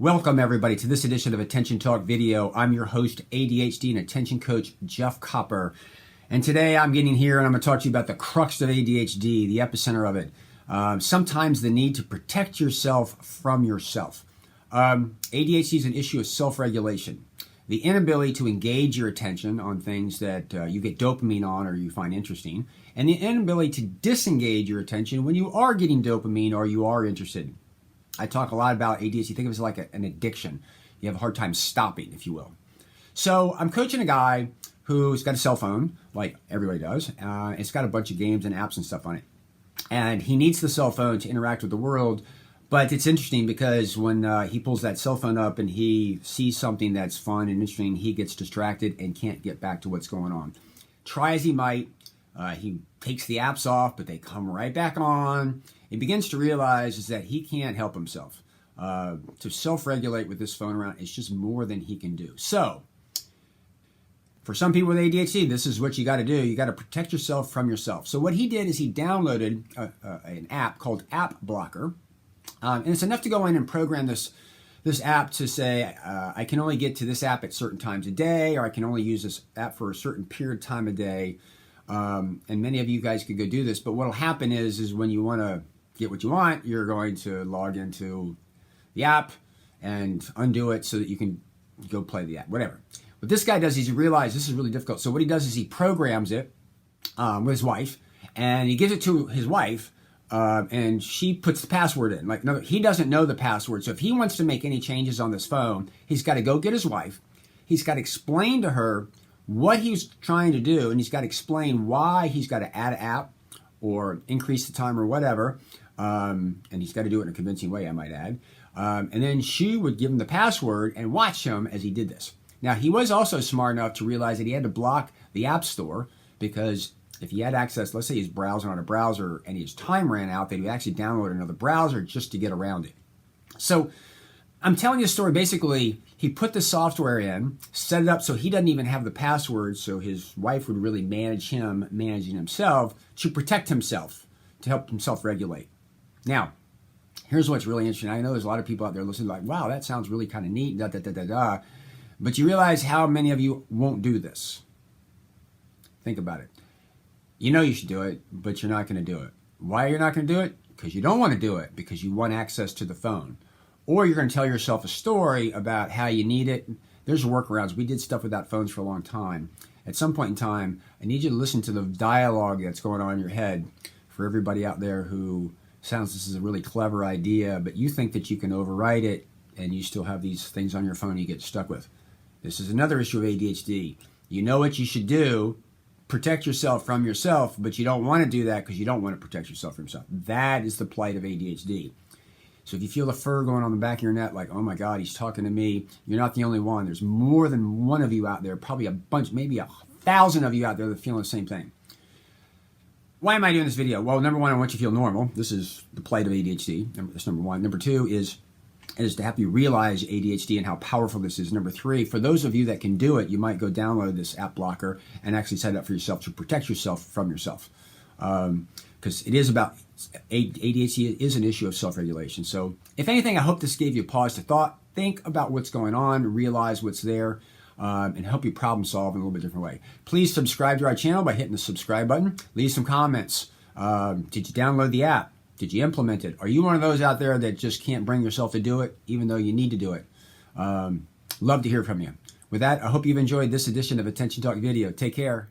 Welcome everybody to this edition of Attention Talk Video. I'm your host, ADHD and attention coach, Jeff Copper. And today I'm getting here and I'm going to talk to you about the crux of ADHD, the epicenter of it. Sometimes the need to protect yourself from yourself. ADHD is an issue of self-regulation. The inability to engage your attention on things that you get dopamine on or you find interesting. And the inability to disengage your attention when you are getting dopamine or you are interested. I talk a lot about ADHD. Think of it as like an addiction. You have a hard time stopping, if you will. So I'm coaching a guy who's got a cell phone, like everybody does. It's got a bunch of games and apps and stuff on it. And he needs the cell phone to interact with the world. But it's interesting because when he pulls that cell phone up and he sees something that's fun and interesting, he gets distracted and can't get back to what's going on. Try as he might, he takes the apps off, but they come right back on. He begins to realize is that he can't help himself. To self-regulate with this phone around is just more than he can do. So, for some people with ADHD, this is what you got to do. You got to protect yourself from yourself. So what he did is he downloaded an app called App Blocker. And it's enough to go in and program this app to say, I can only get to this app at certain times a day, or I can only use this app for a certain period of time a day. And many of you guys could go do this. But what will happen is when you want to get what you want, you're going to log into the app and undo it so that you can go play the app, whatever. What this guy does is he realizes this is really difficult. So what he does is he programs it with his wife, and he gives it to his wife, and she puts the password in. Like, no, he doesn't know the password. So if he wants to make any changes on this phone, he's got to go get his wife. He's got to explain to her what he's trying to do, and he's got to explain why he's got to add an app or increase the time or whatever. And he's got to do it in a convincing way, I might add. And then she would give him the password and watch him as he did this. Now, he was also smart enough to realize that he had to block the App Store because if he had access, let's say he's browsing on a browser and his time ran out, that he would actually download another browser just to get around it. So I'm telling you a story. Basically, he put the software in, set it up so he doesn't even have the password, so his wife would really manage him, managing himself, to protect himself, to help himself regulate. Now, here's what's really interesting. I know there's a lot of people out there listening like, wow, that sounds really kind of neat, da, da, da, da, da. But you realize how many of you won't do this. Think about it. You know you should do it, but you're not going to do it. Why are you not going to do it? Because you don't want to do it, because you want access to the phone. Or you're going to tell yourself a story about how you need it. There's workarounds. We did stuff without phones for a long time. At some point in time, I need you to listen to the dialogue that's going on in your head for everybody out there who sounds this is a really clever idea, but you think that you can override it and you still have these things on your phone you get stuck with. This is another issue of ADHD. You know what you should do, protect yourself from yourself, but you don't want to do that because you don't want to protect yourself from yourself. That is the plight of ADHD. So if you feel the fur going on the back of your neck, like, oh my God, he's talking to me, you're not the only one. There's more than one of you out there, probably a bunch, maybe 1,000 of you out there that are feeling the same thing. Why am I doing this video? Well, number one, I want you to feel normal. This is the plight of ADHD. That's number one. Number two is to help you realize ADHD and how powerful this is. Number three, for those of you that can do it, you might go download this App Blocker and actually set it up for yourself to protect yourself from yourself. Because it is about, ADHD is an issue of self-regulation. So if anything, I hope this gave you a pause to thought. Think about what's going on, realize what's there, and help you problem solve in a little bit different way. Please subscribe to our channel by hitting the subscribe button. Leave some comments. Did you download the app? Did you implement it? Are you one of those out there that just can't bring yourself to do it, even though you need to do it? Love to hear from you. With that, I hope you've enjoyed this edition of Attention Talk Video. Take care.